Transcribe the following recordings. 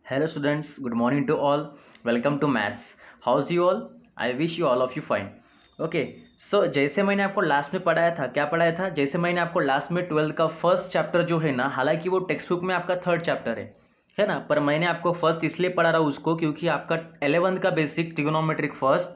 Hello students, good morning to all. Welcome to Maths. How's you all? I wish you all of you fine. Okay so जैसे मैंने आपको last में पढ़ाया था, क्या पढ़ाया था? जैसे मैंने आपको लास्ट में 12th का फर्स्ट चैप्टर जो है ना, हालांकि वो टेक्स्ट बुक में आपका थर्ड चैप्टर है ना, पर मैंने आपको फर्स्ट इसलिए पढ़ा रहा हूँ उसको क्योंकि आपका 11th का बेसिक ट्रिगोनोमेट्रिक फर्स्ट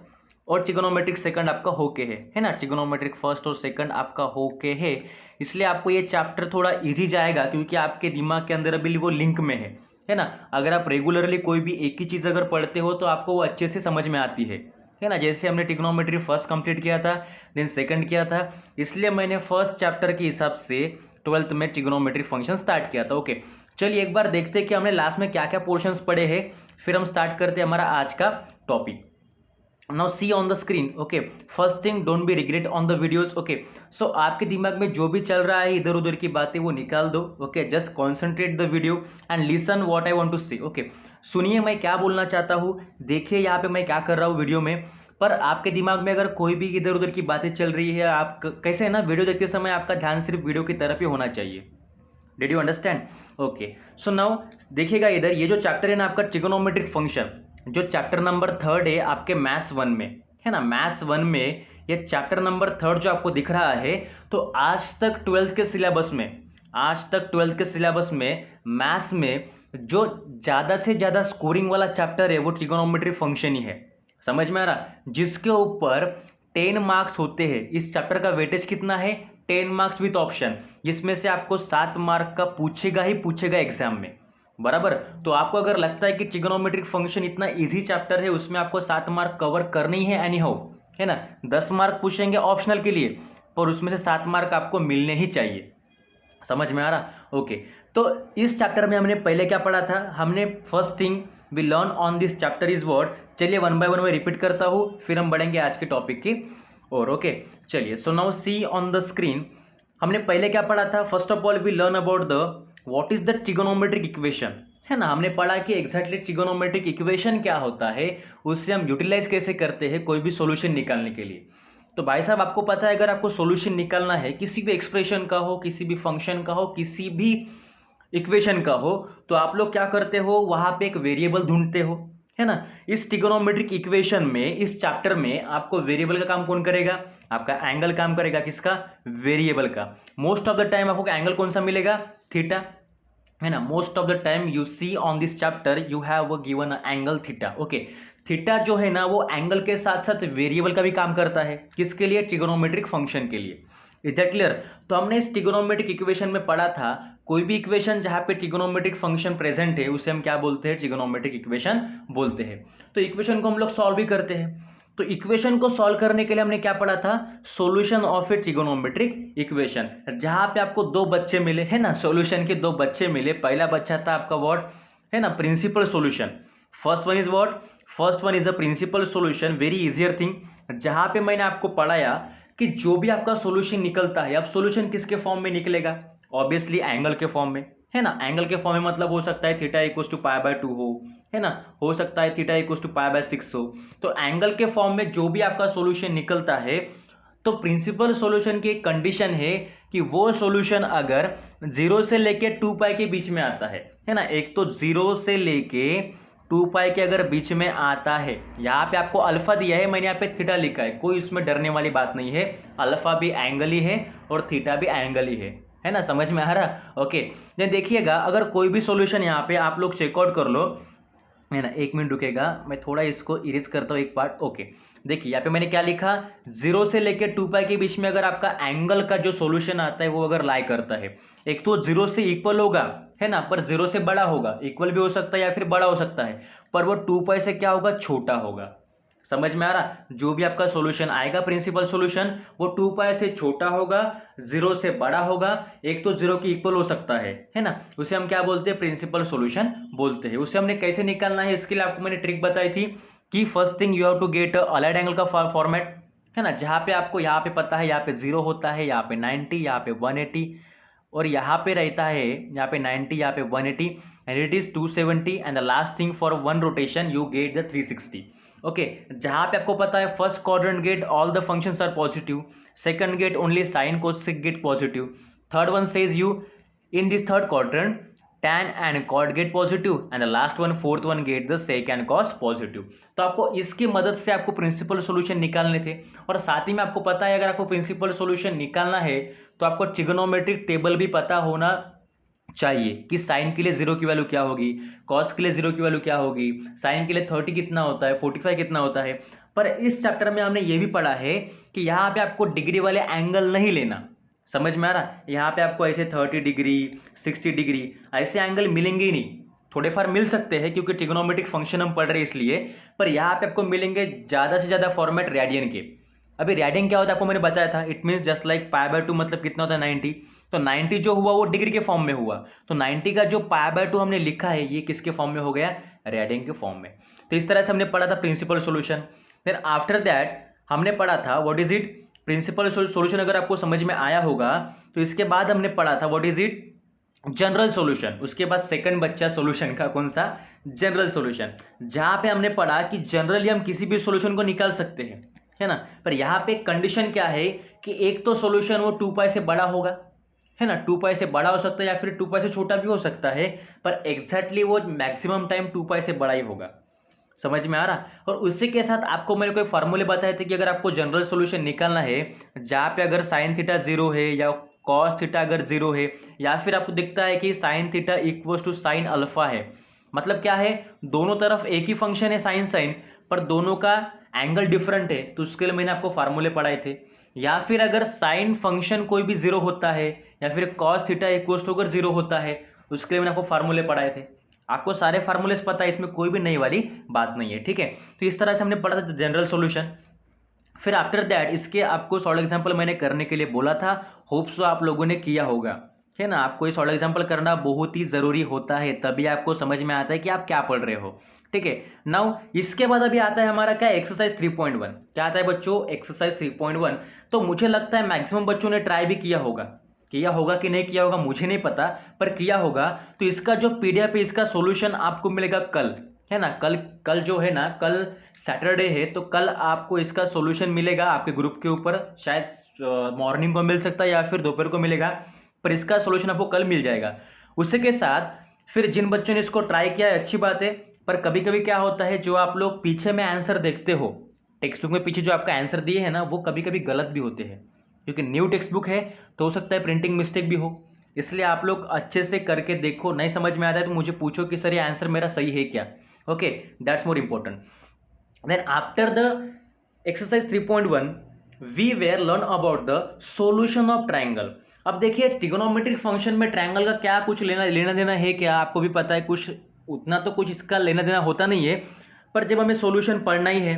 और ट्रिगोनोमेट्रिक सेकंड आपका होके है ना, ट्रिगोनोमेट्रिक फर्स्ट और सेकंड आपका होके है, इसलिए आपको ये चैप्टर थोड़ा इजी जाएगा क्योंकि आपके दिमाग के अंदर अभी वो लिंक में है ना। अगर आप रेगुलरली कोई भी एक ही चीज़ अगर पढ़ते हो तो आपको वो अच्छे से समझ में आती है ना। जैसे हमने ट्रिग्नोमेट्री फर्स्ट कंप्लीट किया था, देन सेकंड किया था, इसलिए मैंने फर्स्ट चैप्टर के हिसाब से 12th में ट्रिग्नोमेट्री फंक्शन स्टार्ट किया था। ओके चलिए एक बार देखते हैं कि हमने लास्ट में क्या क्या पोर्शंस पढ़े हैं, फिर हम स्टार्ट करते हैं हमारा आज का topic. Now see on the screen. Okay first thing, don't be regret on the videos. Okay so आपके दिमाग में जो भी चल रहा है इधर उधर की बातें वो निकाल दो। Okay just concentrate the video and listen what I want to say. Okay सुनिए मैं क्या बोलना चाहता हूँ, देखिए यहाँ पे मैं क्या कर रहा हूँ वीडियो में, पर आपके दिमाग में अगर कोई भी इधर उधर की बातें चल रही है, आप कैसे है ना, वीडियो देखते समय आपका ध्यान सिर्फ वीडियो की तरफ ही होना चाहिए। Did you understand? Okay so now देखिएगा इधर, ये जो चैप्टर है ना आपका ट्रिगोनोमेट्रिक फंक्शन, जो चैप्टर नंबर थर्ड है आपके मैथ्स वन में, है ना, मैथ्स वन में ये चैप्टर नंबर थर्ड जो आपको दिख रहा है, तो आज तक 12th के सिलेबस में, आज तक 12th के सिलेबस में मैथ्स में जो ज़्यादा से ज़्यादा स्कोरिंग वाला चैप्टर है वो ट्रिगोनोमेट्री फंक्शन ही है। समझ में आ रहा? जिसके ऊपर 10 मार्क्स होते हैं। इस चैप्टर का वेटेज कितना है? 10 मार्क्स विथ ऑप्शन, जिसमें से आपको 7 मार्क का पूछेगा ही पूछेगा एग्जाम में, बराबर। तो आपको अगर लगता है कि ट्रिगोनोमेट्रिक फंक्शन इतना इजी चैप्टर है, उसमें आपको 7 मार्क कवर करनी है एनी हाउ, है ना, 10 मार्क पूछेंगे ऑप्शनल के लिए, पर उसमें से 7 मार्क आपको मिलने ही चाहिए। समझ में आ रहा? ओके तो इस चैप्टर में हमने पहले क्या पढ़ा था? हमने first thing we learn on this chapter is what. चलिए वन बाय वन में रिपीट करता हूँ, फिर हम बढ़ेंगे आज के टॉपिक की और। ओके चलिए so now see on the screen, हमने पहले क्या पढ़ा था? First of all we learn about the what is the trigonometric equation, है ना। हमने पढ़ा कि एग्जैक्टली ट्रिगोनोमेट्रिक इक्वेशन क्या होता है, उससे हम यूटिलाइज कैसे करते हैं कोई भी सॉल्यूशन निकालने के लिए। तो भाई साहब आपको पता है, अगर आपको सॉल्यूशन निकालना है किसी भी एक्सप्रेशन का हो, किसी भी फंक्शन का हो, किसी भी इक्वेशन का हो, तो आप लोग क्या करते हो, वहां पे एक वेरिएबल ढूंढते हो, है ना। इस ट्रिगोनोमेट्रिक इक्वेशन में, इस चैप्टर में आपको वेरिएबल का काम कौन करेगा? आपका एंगल काम करेगा। किसका? वेरिएबल का। मोस्ट ऑफ द टाइम आपको एंगल कौन सा मिलेगा? थीटा, है ना। Most of the time you see on this chapter you have given angle theta. Okay theta जो है ना वो एंगल के साथ साथ वेरिएबल का भी काम करता है। किसके लिए? ट्रिगोनोमेट्रिक फंक्शन के लिए। Is that clear? तो हमने इस ट्रिगोनोमेट्रिक इक्वेशन में पढ़ा था, कोई भी इक्वेशन जहां पे ट्रिगोनोमेट्रिक फंक्शन प्रेजेंट है उसे हम क्या बोलते हैं? ट्रिगोनोमेट्रिक इक्वेशन बोलते हैं। तो इक्वेशन को हम लोग सॉल्व भी करते हैं। तो इक्वेशन को सॉल्व करने के लिए हमने क्या पढ़ा था? Solution of A trigonometric equation. जहां पे आपको दो बच्चे मिले, है ना, सॉल्यूशन के दो बच्चे मिले। पहला बच्चा था आपका व्हाट, है ना, principal solution. First one is what? First one is a principal solution, very easier thing. जहां पे मैंने आपको पढ़ाया कि जो भी आपका सॉल्यूशन निकलता है, अब सॉल्यूशन किसके फॉर्म में निकलेगा? ऑब्वियसली एंगल के फॉर्म में, है ना। एंगल के फॉर्म में मतलब हो सकता है theta equals to pi by 2 हो, है ना, हो सकता है theta equals to pi by 6 हो। तो एंगल के फॉर्म में जो भी आपका सॉल्यूशन निकलता है, तो प्रिंसिपल सॉल्यूशन की एक कंडीशन है कि वो सॉल्यूशन अगर 0 से लेके 2 पाई के बीच में आता है ना। एक तो 0 से लेके 2 पाई के अगर बीच में आता है, यहाँ पे आपको अल्फा दिया है, मैंने यहाँ पे थीटा लिखा है, कोई इसमें डरने वाली बात नहीं है। अल्फा भी एंगल ही है और थीटा भी एंगल ही है ना। समझ में आ रहा? ओके देन देखिएगा, अगर कोई भी सॉल्यूशन यहाँ पे आप लोग चेकआउट कर लो, है ना, एक मिनट रुकेगा, मैं थोड़ा इसको इरेज करता हूँ एक पार्ट। ओके देखिए यहाँ पे मैंने क्या लिखा, 0 से लेके 2 पाई के बीच में अगर आपका एंगल का जो सॉल्यूशन आता है वो अगर लाई करता है, एक तो 0 से इक्वल होगा, है ना, पर 0 से बड़ा होगा, इक्वल भी हो सकता है या फिर बड़ा हो सकता है, पर वो 2 पाई से क्या होगा? छोटा होगा। समझ में आ रहा? जो भी आपका सॉल्यूशन आएगा प्रिंसिपल सॉल्यूशन, वो 2 पाई से छोटा होगा, 0 से बड़ा होगा, एक तो 0 की इक्वल हो सकता है ना, उसे हम क्या बोलते हैं? प्रिंसिपल सॉल्यूशन बोलते हैं। उसे हमने कैसे निकालना है, इसके लिए आपको मैंने ट्रिक बताई थी कि first thing you have to get allied angle का फॉर्मेट, है ना, जहाँ पे आपको यहाँ पे पता है, यहाँ पे 0 होता है, यहाँ पे 90, यहाँ पे 180, और यहाँ पे रहता है, यहाँ पे 90, यहाँ पे 180, and it is 270, and the last thing for one rotation you get the 360। Okay जहाँ पे आपको पता है first quadrant get all the functions are positive, second get only sine cosec get positive, third one says you in this third quadrant tan and cot get positive and the last one fourth one get the sec and cos positive. तो आपको इसकी मदद से आपको principal solution निकालने थे। और साथ ही में आपको पता है अगर आपको प्रिंसिपल सॉल्यूशन निकालना है तो आपको ट्रिग्नोमेट्रिक टेबल भी पता होना चाहिए कि साइन के लिए 0 की वैल्यू क्या होगी, कॉस के लिए 0 की वैल्यू क्या होगी, साइन के लिए 30 कितना होता है, 45 कितना होता है। पर इस चैप्टर में हमने ये भी पढ़ा है कि यहाँ पे आपको डिग्री वाले एंगल नहीं लेना। समझ में आ रहा है? यहाँ पे आपको ऐसे 30 डिग्री 60 डिग्री ऐसे एंगल मिलेंगे ही नहीं। थोड़े फार मिल सकते हैं क्योंकि ट्रिग्नोमेट्रिक फंक्शन हम पढ़ रहे हैं इसलिए, पर यहाँ पे आपको मिलेंगे ज़्यादा से ज़्यादा फॉर्मेट रेडियन के। अभी रेडियन क्या होता है आपको मैंने बताया था, इट मीन्स जस्ट लाइक π/2 मतलब कितना होता है 90। तो 90 जो हुआ वो डिग्री के फॉर्म में हुआ, तो 90 का जो π/2 हमने लिखा है ये किसके फॉर्म में हो गया, रेडियन के फॉर्म में। तो इस तरह से हमने पढ़ा था प्रिंसिपल सॉल्यूशन। फिर आफ्टर दैट हमने पढ़ा था what is it principal solution. अगर आपको समझ में आया होगा तो इसके बाद हमने पढ़ा था what is it general solution. उसके बाद सेकंड बच्चा सॉल्यूशन का कौन सा, जनरल सॉल्यूशन, जहां पे हमने पढ़ा कि जनरली हम किसी भी सॉल्यूशन को निकाल सकते हैं, है ना। पर यहाँ पे कंडीशन क्या है कि एक तो सॉल्यूशन वो 2π से बड़ा होगा, है ना, 2π से बड़ा हो सकता है या फिर 2π से छोटा भी हो सकता है, पर एग्जैक्टली वो मैक्सिमम टाइम 2π से बड़ा ही होगा। समझ में आ रहा। और उसी के साथ आपको मैंने कोई फार्मूले बताए थे कि अगर आपको जनरल सॉल्यूशन निकालना है जहाँ पे अगर साइन थीटा 0 है या कॉस थीटा अगर 0 है या फिर आपको दिखता है कि sine theta equals to sine alpha है, मतलब क्या है दोनों तरफ एक ही फंक्शन है साइन साइन पर दोनों का एंगल डिफरेंट है, तो उसके लिए मैंने आपको फार्मूले पढ़ाए थे। या फिर अगर साइन फंक्शन कोई भी 0 होता है या फिर कॉस थीटा इक्वल्स टू अगर 0 होता है उसके लिए मैंने आपको फार्मूले पढ़ाए थे। आपको सारे फार्मूलेस पता है, इसमें कोई भी नई वाली बात नहीं है, ठीक है। तो इस तरह से हमने पढ़ा था जनरल सॉल्यूशन। फिर आफ्टर दैट इसके आपको सॉल्व एग्जांपल मैंने करने के लिए बोला था, होप सो आप लोगों ने किया होगा, है ना। आपको ये सॉल्व एग्जांपल करना बहुत ही ज़रूरी होता है, तभी आपको समझ में आता है कि आप क्या पढ़ रहे हो, ठीक है। नाउ इसके बाद अभी आता है हमारा क्या, एक्सरसाइज 3.1। क्या आता है बच्चों, एक्सरसाइज 3.1। तो मुझे लगता है मैक्सिमम बच्चों ने ट्राई भी किया होगा कि नहीं किया होगा मुझे नहीं पता, पर किया होगा। तो इसका जो पीडीएफ है इसका सॉल्यूशन आपको मिलेगा कल, है ना। कल जो है ना, कल सैटरडे है, तो कल आपको इसका सॉल्यूशन मिलेगा आपके ग्रुप के ऊपर। शायद मॉर्निंग को मिल सकता है या फिर दोपहर को मिलेगा, पर इसका सॉल्यूशन आपको कल मिल जाएगा। उसी के साथ फिर जिन बच्चों ने इसको ट्राई किया है अच्छी बात है, पर कभी कभी क्या होता है जो आप लोग पीछे में आंसर देखते हो टेक्स्ट बुक में पीछे जो आपका आंसर दिए है ना, वो कभी कभी गलत भी होते हैं, क्योंकि न्यू टेक्स्ट बुक है तो हो सकता है प्रिंटिंग मिस्टेक भी हो। इसलिए आप लोग अच्छे से करके देखो, नहीं समझ में आता है तो मुझे पूछो कि सर ये आंसर मेरा सही है क्या, okay, that's more important. Then after the exercise 3.1 we were learn about the solution of triangle. अब देखिए ट्रिग्नोमेट्रिक फंक्शन में ट्राइंगल का क्या कुछ लेना देना है क्या, आपको भी पता है, कुछ उतना तो कुछ इसका लेना देना होता नहीं है, पर जब हमें सॉल्यूशन पढ़ना ही है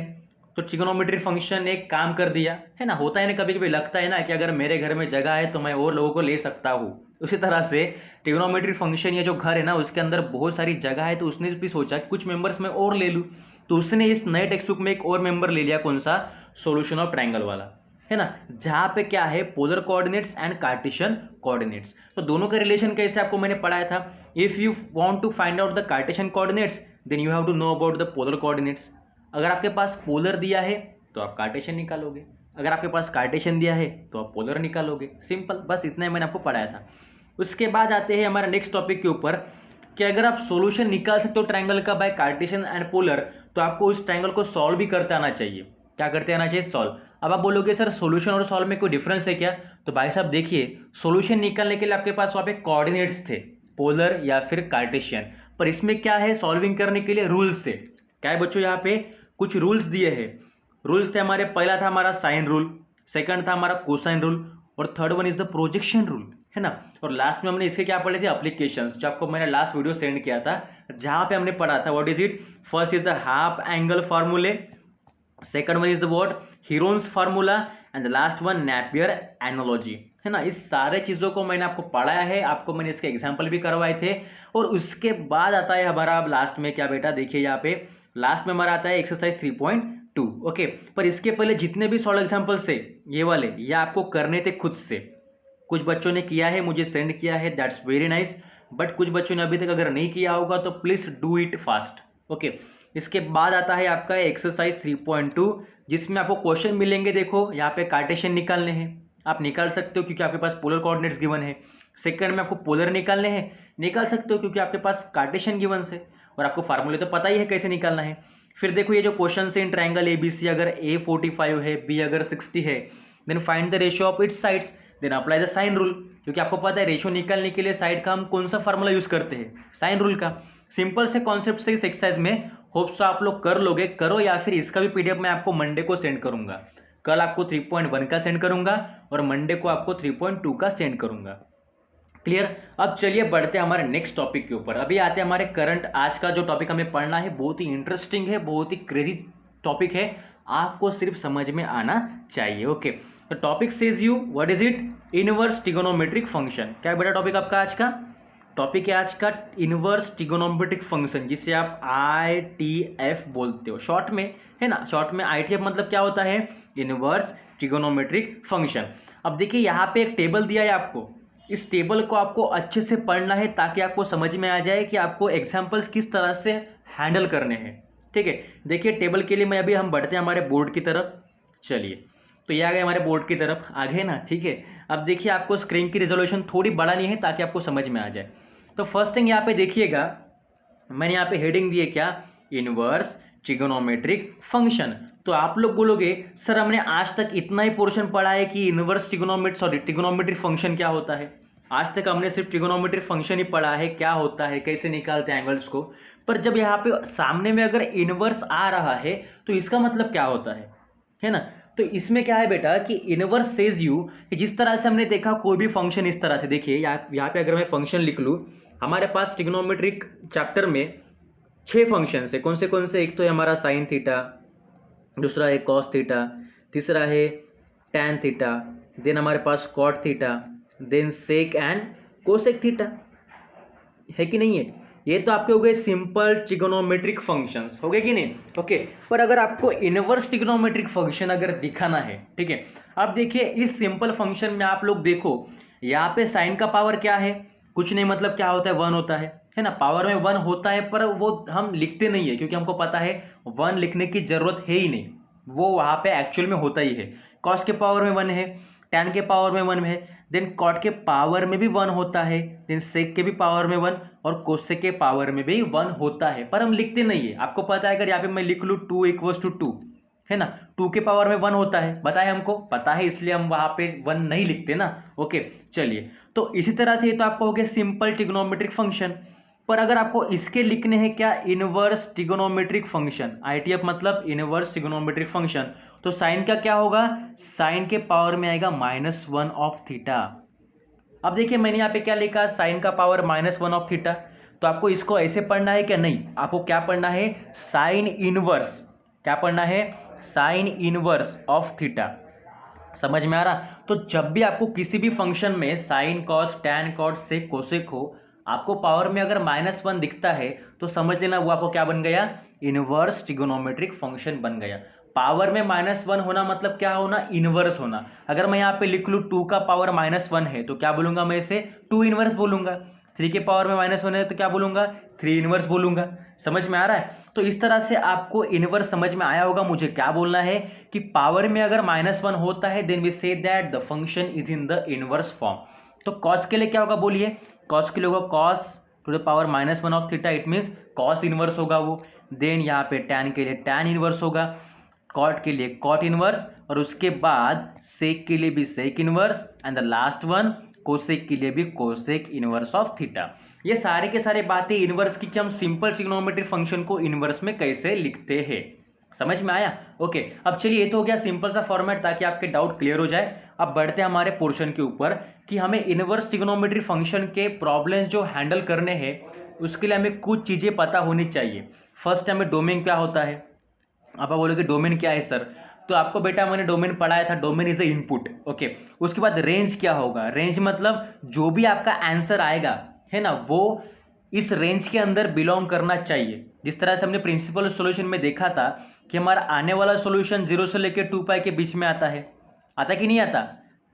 तो ट्रिग्नोमेट्रिक फंक्शन एक काम कर दिया, है ना। होता है ना कभी कभी लगता है ना कि अगर मेरे घर में जगह है तो मैं और लोगों को ले सकता हूँ, उसी तरह से ट्रिग्नोमेट्रिक फंक्शन ये जो घर है ना उसके अंदर बहुत सारी जगह है, तो उसने भी सोचा कि कुछ मेंबर्स मैं और ले लूँ, तो उसने इस नए टेक्स्ट बुक में एक और मेंबर ले लिया, कौन सा, सॉल्यूशन ऑफ ट्राइंगल वाला, है ना, जहाँ पे क्या है polar coordinates and Cartesian coordinates. तो दोनों का रिलेशन कैसे आपको मैंने पढ़ाया था, if you want to find out the Cartesian coordinates then you have to know about the polar coordinates. अगर आपके पास पोलर दिया है तो आप कार्टेशियन निकालोगे, अगर आपके पास कार्टेशियन दिया है तो आप पोलर निकालोगे, सिंपल, बस इतना ही मैंने आपको पढ़ाया था। उसके बाद आते हैं हमारे नेक्स्ट टॉपिक के ऊपर कि अगर आप सॉल्यूशन निकाल सकते हो ट्राइंगल का बाय कार्टेशियन एंड पोलर, तो आपको उस ट्राइंगल को सॉल्व भी करते आना चाहिए। क्या करते आना चाहिए, सॉल्व। अब आप बोलोगे सर सॉल्यूशन और सॉल्व में कोई डिफरेंस है क्या, तो भाई साहब देखिए सॉल्यूशन निकालने के लिए आपके पास वहाँ पे कोऑर्डिनेट्स थे, पोलर या फिर कार्टेशियन, पर इसमें क्या है, सॉल्विंग करने के लिए रूल्स है। क्या है बच्चों, यहाँ पे कुछ रूल्स दिए हैं। रूल्स थे हमारे, पहला था हमारा साइन रूल, सेकंड था हमारा कोसाइन रूल, और third one is the projection rule, है ना। और लास्ट में हमने इसके क्या पढ़े थे, एप्लीकेशंस, जो आपको मैंने लास्ट वीडियो सेंड किया था, जहाँ पे हमने पढ़ा था what is it, first is the half angle formulae, second one is the what, Heron's formula, and the last one Napier analogy, है ना। इस सारे चीज़ों को मैंने आपको पढ़ाया है, आपको मैंने इसके एग्जाम्पल भी करवाए थे। और उसके बाद आता है हमारा अब लास्ट में क्या बेटा, देखिए यहाँ पे लास्ट में हमारा आता है एक्सरसाइज 3.2, ओके। पर इसके पहले जितने भी सॉल्व एग्जाम्पल्स थे ये वाले, ये आपको करने थे खुद से। कुछ बच्चों ने किया है, मुझे सेंड किया है, दैट्स वेरी नाइस, बट कुछ बच्चों ने अभी तक अगर नहीं किया होगा तो please do it fast, okay. इसके बाद आता है आपका एक्सरसाइज 3.2, जिसमें आपको क्वेश्चन मिलेंगे। देखो यहाँ पे कार्टेशियन निकालने हैं, आप निकाल सकते हो क्योंकि आपके पास पोलर कोऑर्डिनेट्स गिवन है। सेकंड में आपको पोलर निकालने हैं, निकाल सकते हो क्योंकि आपके पास कार्टेशियन गिवन से और आपको फार्मूले तो पता ही है कैसे निकालना है। फिर देखो ये जो क्वेश्चन से इन ट्रायंगल ABC अगर A 45 है, B अगर 60 है, then find the ratio of its sides, then apply the sine rule. क्योंकि आपको पता है रेशियो निकालने के लिए साइड का हम कौन सा फार्मूला यूज करते हैं, साइन रूल का। सिंपल से कॉन्सेप्ट से इस एक्सरसाइज में होप्स आप लोग कर लोगे, करो, या फिर इसका भी PDF मैं आपको मंडे को सेंड करूंगा। कल आपको 3.1 का सेंड करूंगा और मंडे को आपको 3.2 का सेंड करूंगा। क्लियर। अब चलिए बढ़ते हैं हमारे नेक्स्ट टॉपिक के ऊपर। अभी आते हैं हमारे करंट। आज का जो टॉपिक हमें पढ़ना है बहुत ही इंटरेस्टिंग है, बहुत ही क्रेजी टॉपिक है, आपको सिर्फ समझ में आना चाहिए। ओके, तो topic says you what is it, inverse trigonometric function. क्या है बेटा टॉपिक आपका आज का? टॉपिक है आज का इनवर्स ट्रिगोनोमेट्रिक फंक्शन, जिसे आप ITF बोलते हो शॉर्ट में, है ना। शॉर्ट में ITF मतलब क्या होता है, इनवर्स ट्रिगोनोमेट्रिक फंक्शन। अब देखिए यहाँ पे एक टेबल दिया है आपको, इस टेबल को आपको अच्छे से पढ़ना है ताकि आपको समझ में आ जाए कि आपको एग्जाम्पल्स किस तरह से हैंडल करने हैं। ठीक है, देखिए टेबल के लिए मैं अभी हम बढ़ते हैं हमारे बोर्ड की तरफ। चलिए, तो ये आ गए हमारे बोर्ड की तरफ, आगे ना। ठीक है, अब देखिए आपको स्क्रीन की रिजोल्यूशन थोड़ी बढ़ानी है ताकि आपको समझ में आ जाए। तो फर्स्ट थिंग यहाँ पे देखिएगा, मैंने यहाँ पे हेडिंग दी है क्या, इनवर्स ट्रिगोनोमेट्रिक फंक्शन। तो आप लोग बोलोगे सर हमने आज तक इतना ही पोर्शन पढ़ा है कि इनवर्स ट्रिगोनोमेट्रिक फंक्शन क्या होता है। आज तक हमने सिर्फ ट्रिगोनोमेट्रिक फंक्शन ही पढ़ा है, क्या होता है, कैसे निकालते हैं एंगल्स को। पर जब यहाँ पे सामने में अगर इनवर्स आ रहा है तो इसका मतलब क्या होता है ना। तो इसमें क्या है बेटा कि इनवर्स सेज यू कि जिस तरह से हमने देखा कोई भी फंक्शन इस तरह से, देखिए यहाँ पे अगर मैं फंक्शन लिख लूँ, हमारे पास ट्रिगोनोमेट्रिक चैप्टर में 6 फंक्शन है। कौन से? एक तो है हमारा साइन थीटा, दूसरा है कॉस थीटा, तीसरा है टैन थीटा, देन हमारे पास cot theta, then sec and cosec theta, है कि नहीं है। ये तो आपके हो गए सिंपल ट्रिगोनोमेट्रिक फंक्शंस, हो गए कि नहीं। ओके, पर अगर आपको इनवर्स ट्रिगोनोमेट्रिक फंक्शन अगर दिखाना है, ठीक है, अब देखिए इस सिंपल फंक्शन में आप लोग देखो यहाँ पे साइन का पावर क्या है, कुछ नहीं, मतलब क्या होता है, 1 होता है ना। पावर में 1 होता है पर वो हम लिखते नहीं है क्योंकि हमको पता है 1 लिखने की जरूरत है ही नहीं, वो वहाँ पे एक्चुअल में होता ही है। कॉस के पावर में 1 है, टैन के पावर में 1 है, देन कॉट के पावर में भी 1 होता है, देन सेक के भी पावर में 1 और कोसेक के पावर में भी 1 होता है, पर हम लिखते नहीं है। आपको पता है अगर यहाँ पे मैं लिख लूँ 2 = 2, है ना, 2 के पावर में 1 होता है, पता है, हमको पता है, इसलिए हम वहाँ पे 1 नहीं लिखते ना। ओके, चलिए, तो इसी तरह से ये तो आपको हो गया सिंपल ट्रिगोनोमेट्रिक फंक्शन। पर अगर आपको इसके लिखने हैं क्या, इनवर्स ट्रिगोनोमेट्रिक फंक्शन, ITF मतलब इनवर्स ट्रिगोनोमेट्रिक फंक्शन, तो साइन का क्या होगा, साइन के पावर में आएगा -1 ऑफ थीटा। अब देखिए मैंने यहाँ पे क्या लिखा, साइन का पावर -1 ऑफ थीटा। तो आपको इसको ऐसे पढ़ना है क्या, नहीं, आपको क्या पढ़ना है, साइन इनवर्स, क्या पढ़ना है, साइन इनवर्स ऑफ थीटा। समझ में आ रहा। तो जब भी आपको किसी भी फंक्शन में साइन, कॉस, टैन, कॉट, सेक, कोसेक हो, आपको पावर में अगर -1 दिखता है तो समझ लेना वो आपको क्या बन गया, इनवर्स ट्रिगोनोमेट्रिक फंक्शन बन गया। पावर में -1 होना मतलब क्या होना, इनवर्स होना। अगर मैं यहाँ पे लिख लूँ 2 का पावर -1 है तो क्या बोलूंगा मैं इसे, 2 इनवर्स बोलूंगा। 3 के पावर में -1 है तो क्या बोलूंगा, 3 इनवर्स बोलूंगा। समझ में आ रहा है। तो इस तरह से आपको इनवर्स समझ में आया होगा। मुझे क्या बोलना है कि पावर में अगर -1 होता है then we say that the function is in the inverse form. तो कॉस के लिए क्या होगा बोलिए, कॉस के लिए होगा cos to the power -1 of theta, it means cos inverse होगा वो। देन यहाँ पे टैन के लिए टैन इनवर्स होगा, कॉट के लिए कॉट इनवर्स, और उसके बाद सेक के लिए भी sec inverse, and the last one cosec के लिए भी कोसेक इनवर्स ऑफ थीटा। ये सारे के सारे बातें इनवर्स की कि हम सिंपल ट्रिग्नोमेट्रिक फंक्शन को इनवर्स में कैसे लिखते हैं। समझ में आया। ओके, अब चलिए ये तो हो गया सिंपल सा फॉर्मेट ताकि आपके डाउट क्लियर हो जाए। अब बढ़ते हैं हमारे पोर्शन के ऊपर कि हमें इनवर्स ट्रिग्नोमेट्रिक फंक्शन के प्रॉब्लम्स जो हैंडल करने हैं उसके लिए हमें कुछ चीज़ें पता होनी चाहिए। फर्स्ट हमें डोमेन क्या होता है। आप बोलोगे डोमेन क्या है सर, तो आपको बेटा मैंने डोमेन पढ़ाया था, domain is a input. Okay, उसके बाद रेंज क्या होगा, रेंज मतलब जो भी आपका आंसर आएगा है ना वो इस रेंज के अंदर बिलोंग करना चाहिए। जिस तरह से हमने प्रिंसिपल सॉल्यूशन में देखा था कि हमारा आने वाला सॉल्यूशन 0 से लेकर 2π के बीच में आता है, आता कि नहीं आता।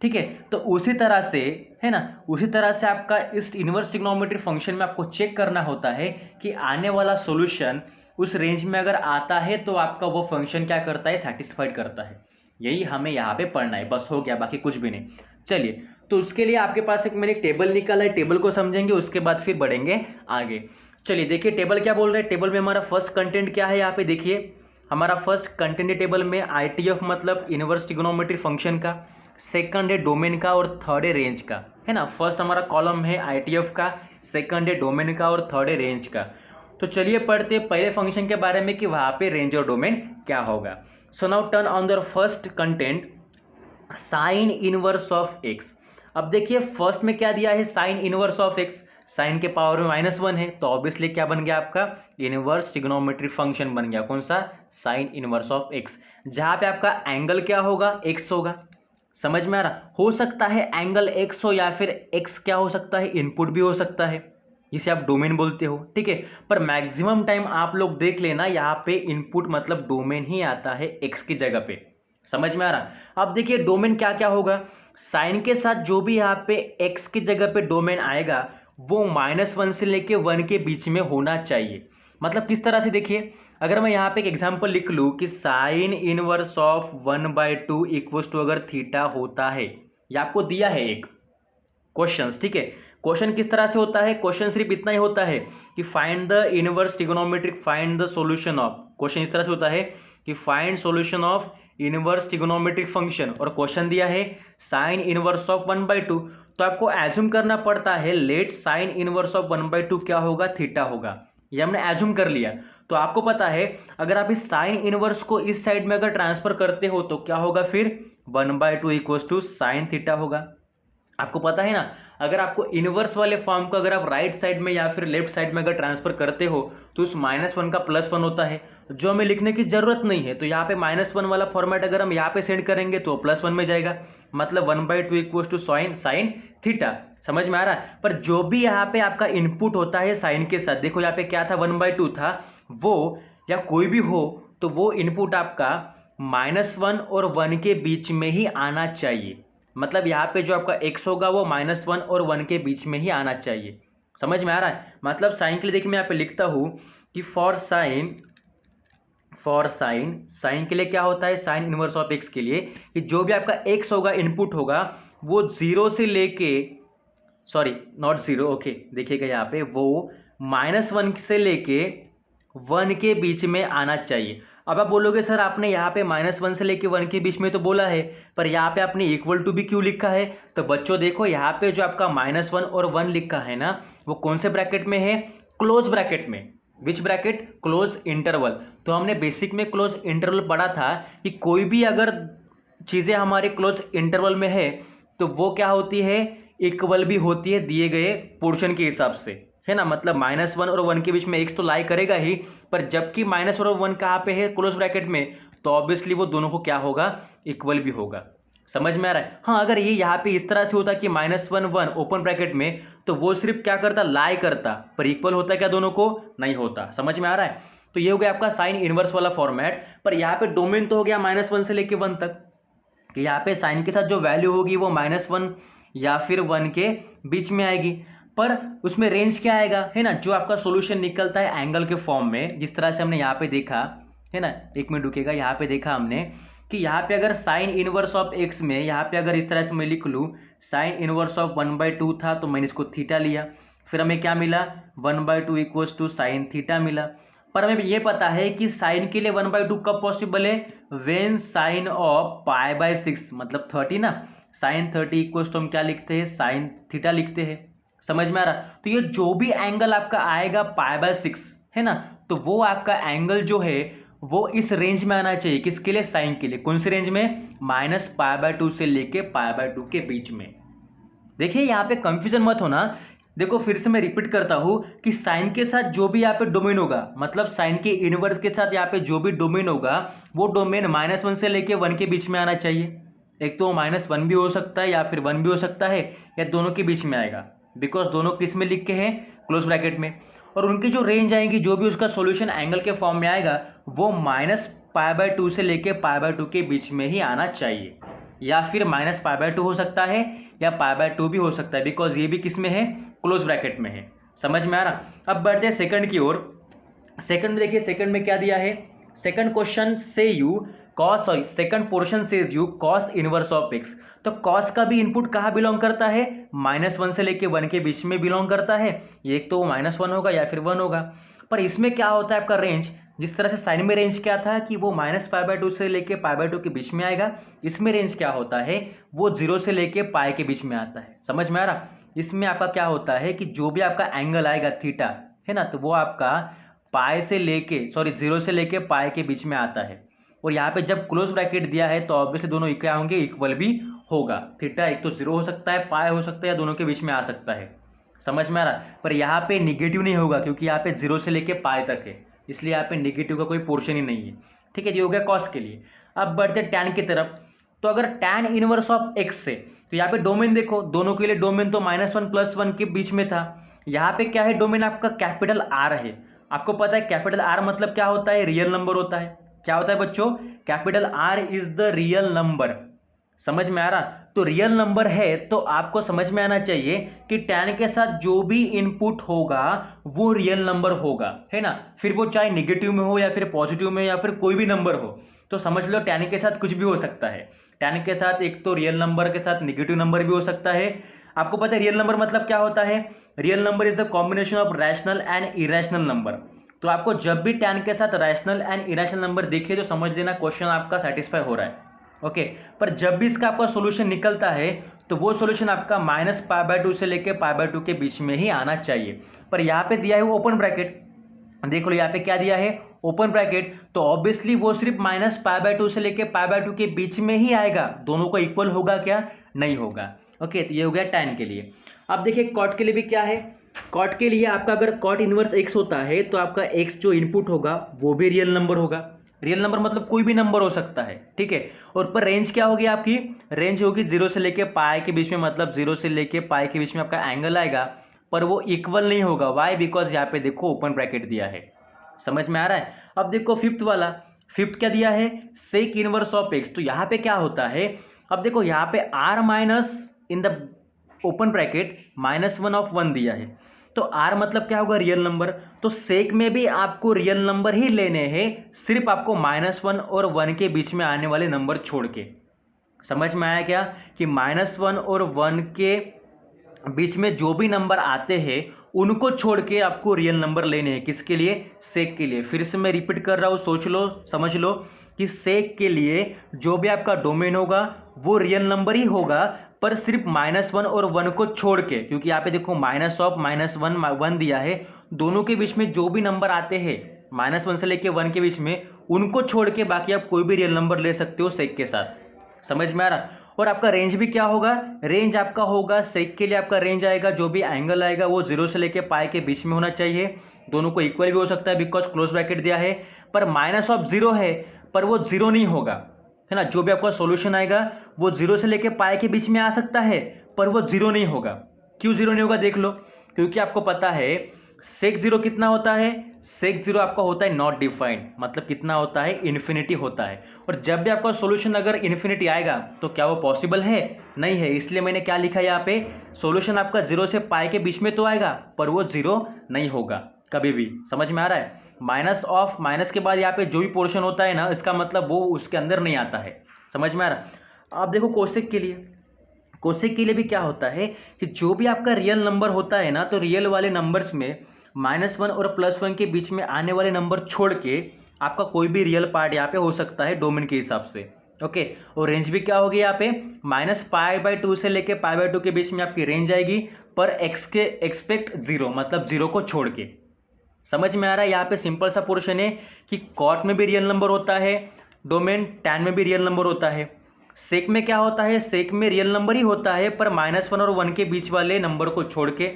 ठीक है, तो उसी तरह से है ना, उसी तरह से आपका इस इनवर्स ट्रिग्नोमेट्रिक फंक्शन में आपको चेक करना होता है कि आने वाला सॉल्यूशन उस रेंज में अगर आता है तो आपका वो फंक्शन क्या करता है, सेटिस्फाइड करता है। यही हमें यहाँ पे पढ़ना है, बस हो गया, बाकी कुछ भी नहीं। चलिए तो उसके लिए आपके पास एक मैंने टेबल निकाला है, टेबल को समझेंगे, उसके बाद फिर बढ़ेंगे आगे। चलिए देखिए टेबल क्या बोल रहे हैं। टेबल में हमारा फर्स्ट कंटेंट क्या है, यहाँ पे देखिए हमारा फर्स्ट कंटेंट टेबल में ITF मतलब इनवर्स ट्रिग्नोमेट्री फंक्शन का, सेकंड है डोमेन का और थर्ड है रेंज का, है ना। फर्स्ट हमारा कॉलम है ITF का, सेकंड है डोमेन का और थर्ड है रेंज का। तो चलिए पढ़ते पहले फंक्शन के बारे में कि वहाँ पे रेंज और डोमेन क्या होगा। So now turn on the first content sine inverse of x. अब देखिए फर्स्ट में क्या दिया है, sine inverse of x, sine के पावर में -1 है, तो ऑब्वियसली क्या बन गया आपका इनवर्स ट्रिग्नोमेट्रिक फंक्शन बन गया। कौन सा, साइन इनवर्स ऑफ एक्स, जहाँ पे आपका एंगल क्या होगा, एक्स होगा। समझ में आ रहा, हो सकता है एंगल एक्स हो या फिर एक्स क्या हो सकता है, इनपुट भी हो सकता है, जिसे आप डोमेन बोलते हो, ठीक है। पर मैक्सिमम टाइम आप लोग देख लेना यहाँ पे इनपुट मतलब डोमेन ही आता है एक्स की जगह पे। समझ में आ रहा। अब देखिए डोमेन क्या क्या होगा, साइन के साथ जो भी यहाँ पे एक्स की जगह पे डोमेन आएगा वो -1 से लेके 1 के बीच में होना चाहिए। मतलब किस तरह से, देखिए अगर मैं यहाँ पे एक एग्जांपल लिख लूँ कि sine inverse of 1/2 equals to अगर थीटा होता है, ये आपको दिया है एक क्वेश्चन, ठीक है। क्वेश्चन किस तरह से होता है, क्वेश्चन सिर्फ इतना ही होता है कि find the inverse trigonometric, find the solution of, question इस तरह से होता है कि find solution of inverse trigonometric function, और क्वेश्चन दिया है साइन इनवर्स ऑफ 1/2, तो आपको एज्यूम करना पड़ता है लेट साइन इनवर्स ऑफ 1/2 क्या होगा, थीटा होगा। ये हमने एज्यूम कर लिया। तो आपको पता है अगर आप इस साइन इनवर्स को इस साइड में अगर ट्रांसफर करते हो तो क्या होगा, फिर 1/2 इक्वल्स टू साइन थीटा होगा। आपको पता है ना, अगर आपको इनवर्स वाले फॉर्म को अगर आप राइट साइड में या फिर लेफ्ट साइड में अगर ट्रांसफर करते हो तो उस -1 का +1 होता है, जो हमें लिखने की जरूरत नहीं है। तो यहाँ पे -1 वाला फॉर्मेट अगर हम यहाँ पे सेंड करेंगे तो +1 में जाएगा, मतलब 1/2 इक्वल्स टू साइन थीटा। समझ में आ रहा है। पर जो भी यहाँ पे आपका इनपुट होता है साइन के साथ, देखो यहाँ पे क्या था 1/2 था, वो या कोई भी हो तो वो इनपुट आपका -1 और 1 के बीच में ही आना चाहिए। मतलब यहाँ पे जो आपका x होगा वो -1 और 1 के बीच में ही आना चाहिए। समझ में आ रहा है। मतलब साइन के लिए देखिए मैं यहाँ पे लिखता हूँ कि फॉर साइन के लिए क्या होता है, साइन इनवर्स ऑफ x के लिए कि जो भी आपका x होगा इनपुट होगा वो 0 से लेके, सॉरी नॉट 0, ओके देखिएगा यहाँ पे वो -1 से लेके 1 के बीच में आना चाहिए। अब आप बोलोगे सर आपने यहाँ पे -1 से लेके 1 के बीच में तो बोला है, पर यहाँ पे आपने इक्वल टू भी क्यों लिखा है। तो बच्चों देखो यहाँ पे जो आपका -1 और 1 लिखा है ना, वो कौन से ब्रैकेट में है, क्लोज ब्रैकेट में। विच ब्रैकेट, क्लोज इंटरवल। तो हमने बेसिक में क्लोज इंटरवल पढ़ा था कि कोई भी अगर चीज़ें हमारे क्लोज इंटरवल में है तो वो क्या होती है, इक्वल भी होती है दिए गए पोर्शन के हिसाब से, है ना। मतलब -1 और 1 के बीच में x तो लाई करेगा ही, पर जबकि -1 और 1 कहाँ पे है, क्लोज ब्रैकेट में, तो ऑब्वियसली वो दोनों को क्या होगा, इक्वल भी होगा। समझ में आ रहा है। हाँ अगर ये यहाँ पे इस तरह से होता कि -1 1 ओपन ब्रैकेट में, तो वो सिर्फ क्या करता, लाई करता, पर इक्वल होता क्या दोनों को, नहीं होता। समझ में आ रहा है। तो ये हो गया आपका साइन इनवर्स वाला फॉर्मेट। पर यहाँ पे डोमेन तो हो गया -1 से लेके 1 तक, कि यहाँ पे साइन के साथ जो वैल्यू होगी वो -1 या फिर 1 के बीच में आएगी। पर उसमें रेंज क्या आएगा, है ना, जो आपका सॉल्यूशन निकलता है एंगल के फॉर्म में, जिस तरह से हमने यहाँ पे देखा है ना, एक मिनट रुकेगा, यहाँ पे देखा हमने कि यहाँ पे अगर साइन इनवर्स ऑफ एक्स में यहाँ पे अगर इस तरह से मैं लिख लूँ, साइन इनवर्स ऑफ 1/2 था तो मैंने इसको थीटा लिया, फिर हमें क्या मिला 1/2 इक्वल्स टू साइन थीटा मिला। पर हमें ये पता है कि साइन के लिए 1/2 कब पॉसिबल है, वेन साइन ऑफ π/6 मतलब 30 ना, साइन 30 इक्वल्स टू हम क्या लिखते हैं, साइन थीटा लिखते हैं। समझ में आ रहा। तो ये जो भी एंगल आपका आएगा π/6 है ना, तो वो आपका एंगल जो है वो इस रेंज में आना चाहिए, किसके लिए, साइन के लिए। कौन सी रेंज में, -π/2 से लेके π/2 के बीच में। देखिए यहाँ पे कंफ्यूजन मत होना। देखो फिर से मैं रिपीट करता हूँ कि साइन के साथ जो भी यहाँ पे डोमेन होगा, मतलब साइन के इनवर्स के साथ यहाँ पे जो भी डोमेन होगा वो डोमेन -1 से लेके 1 के बीच में आना चाहिए। एक तो -1 भी हो सकता है या फिर 1 भी हो सकता है, या दोनों के बीच में आएगा, बिकॉज दोनों किस में लिख के हैं, क्लोज ब्रैकेट में। और उनकी जो रेंज आएगी, जो भी उसका सॉल्यूशन एंगल के फॉर्म में आएगा, वो -π/2 से लेके π/2 के बीच में ही आना चाहिए, या फिर -π/2 हो सकता है या π/2 भी हो सकता है, बिकॉज ये भी किस में है, क्लोज ब्रैकेट में है। समझ में आ रहा। अब बढ़ते हैं सेकंड की ओर। सेकंड में देखिए, सेकंड में क्या दिया है, सेकंड क्वेश्चन से you second portion says you cos inverse of x. तो कॉस का भी इनपुट कहाँ बिलोंग करता है, -1 से लेके 1 के बीच में बिलोंग करता है। एक तो -1 होगा या फिर 1 होगा। पर इसमें क्या होता है आपका रेंज, जिस तरह से साइन में रेंज क्या था कि वो -π/2 से लेके π/2 के बीच में आएगा, इसमें रेंज क्या होता है वो 0 से लेके पाई के बीच में आता है। समझ में आ रहा। इसमें आपका क्या होता है कि जो भी आपका एंगल आएगा थीटा है ना, तो वो आपका पाई से लेके 0 से लेके पाई के बीच में आता है। और यहाँ पे जब क्लोज ब्रैकेट दिया है तो ऑब्वियसली दोनों क्या होंगे, इक्वल भी होगा। थीटा एक तो 0 हो सकता है, पाई हो सकता है, या दोनों के बीच में आ सकता है। समझ में आ रहा। पर यहाँ पे निगेटिव नहीं होगा क्योंकि यहाँ पे 0 से लेके पाई तक है, इसलिए यहाँ पे निगेटिव का कोई पोर्शन ही नहीं है। ठीक है, ये हो गया कॉस के लिए। अब बढ़ते टैन की तरफ। तो अगर टैन इनवर्स ऑफ एक्स से, तो यहाँ पे डोमेन देखो, दोनों के लिए डोमेन तो -1 + 1 के बीच में था। यहाँ पे क्या है, डोमेन आपका कैपिटल आर है। आपको पता है कैपिटल आर मतलब क्या होता है, रियल नंबर होता है। क्या होता है बच्चों, capital R is the real number. समझ में आ रहा। तो रियल नंबर है तो आपको समझ में आना चाहिए कि टैन के साथ जो भी इनपुट होगा वो रियल नंबर होगा, है ना। फिर वो चाहे नेगेटिव में हो या फिर पॉजिटिव में या फिर कोई भी नंबर हो, तो समझ लो टैन के साथ कुछ भी हो सकता है। टैन के साथ एक तो रियल नंबर के साथ नेगेटिव नंबर भी हो सकता है। आपको पता है रियल नंबर मतलब क्या होता है, real number is the combination of rational and irrational number. तो आपको जब भी टैन के साथ रैशनल एंड इरेशनल नंबर दिखे तो समझ लेना क्वेश्चन आपका सेटिस्फाई हो रहा है। ओके, पर जब भी इसका आपका सॉल्यूशन निकलता है तो वो सॉल्यूशन आपका -π/2 से लेके π/2 के बीच में ही आना चाहिए। पर यहाँ पे दिया है वो ओपन ब्रैकेट, देख लो यहाँ पे क्या दिया है, ओपन ब्रैकेट। तो ऑब्वियसली वो सिर्फ -π/2 से लेके π/2 के बीच में ही आएगा। दोनों को इक्वल होगा क्या, नहीं होगा। ओके, तो ये हो गया टैन के लिए। अब देखिए कॉट के लिए भी क्या है। कॉट के लिए आपका अगर कॉट इनवर्स एक्स होता है तो आपका एक्स जो इनपुट होगा वो भी रियल नंबर होगा। रियल नंबर मतलब कोई भी नंबर हो सकता है, ठीक है। और पर रेंज क्या होगी आपकी, रेंज होगी 0 से लेके पाई के बीच में, मतलब 0 से लेके पाई के बीच में आपका एंगल आएगा, पर वो इक्वल नहीं होगा। वाई, बिकॉज यहाँ पे देखो ओपन ब्रैकेट दिया है। समझ में आ रहा है। अब देखो फिफ्थ वाला, फिफ्थ क्या दिया है, सेक इनवर्स ऑफ एक्स। तो यहाँ पे क्या होता है, अब देखो यहाँ पे R minus in the open bracket -1 दिया है। तो आर मतलब क्या होगा, रियल नंबर। तो सेक में भी आपको रियल नंबर ही लेने हैं, सिर्फ आपको -1 और 1 के बीच में आने वाले नंबर छोड़ के। समझ में आया क्या, कि -1 और 1 के बीच में जो भी नंबर आते हैं उनको छोड़ के आपको रियल नंबर लेने हैं। किसके लिए, सेक के लिए। फिर से मैं रिपीट कर रहा हूँ, सोच लो, समझ लो कि सेक के लिए जो भी आपका डोमेन होगा वो रियल नंबर ही होगा, पर सिर्फ -1 और 1 को छोड़ के। क्योंकि यहाँ पे देखो -1 दिया है, दोनों के बीच में जो भी नंबर आते हैं -1 से लेके 1 के बीच में, उनको छोड़ के बाकी आप कोई भी रियल नंबर ले सकते हो सेक के साथ। समझ में आ रहा। और आपका रेंज भी क्या होगा, रेंज आपका होगा सेक के लिए आपका रेंज आएगा, जो भी एंगल आएगा वो 0 से लेके पाई के बीच में होना चाहिए। दोनों को इक्वल भी हो सकता है बिकॉज क्लोज ब्रैकेट दिया है। पर -0 है, पर वो 0 नहीं होगा, है ना। जो भी आपका सॉल्यूशन आएगा वो 0 से लेके पाई के बीच में आ सकता है, पर वो 0 नहीं होगा। क्यों 0 नहीं होगा देख लो, क्योंकि आपको पता है सेक 0 कितना होता है, सेक 0 आपका होता है नॉट डिफाइंड, मतलब कितना होता है, इन्फिनिटी होता है। और जब भी आपका सॉल्यूशन अगर इन्फिनिटी आएगा तो क्या वो पॉसिबल है, नहीं है। इसलिए मैंने क्या लिखा है यहाँ पे, सॉल्यूशन आपका 0 से पाई के बीच में तो आएगा, पर वो 0 नहीं होगा कभी भी। समझ में आ रहा है। माइनस के बाद यहाँ पे जो भी पोर्शन होता है ना, इसका मतलब वो उसके अंदर नहीं आता है। समझ में आ रहा। आप देखो कोसेक के लिए, कोसेक के लिए भी क्या होता है कि जो भी आपका रियल नंबर होता है ना, तो रियल वाले नंबर्स में -1 और +1 के बीच में आने वाले नंबर छोड़ के आपका कोई भी रियल पार्ट यहाँ पे हो सकता है डोमेन के हिसाब से। ओके, और रेंज भी क्या होगी यहाँ पे, -π/2 से लेके π/2 के बीच में आपकी रेंज आएगी, पर एक्स के एक्सपेक्ट 0, मतलब 0 को छोड़ के। समझ में आ रहा है। यहाँ पे सिंपल सा पोर्शन है कि कॉट में भी रियल नंबर होता है डोमेन, टैन में भी रियल नंबर होता है। सेक में क्या होता है, सेक में रियल नंबर ही होता है, पर -1 और 1 के बीच वाले नंबर को छोड़ के।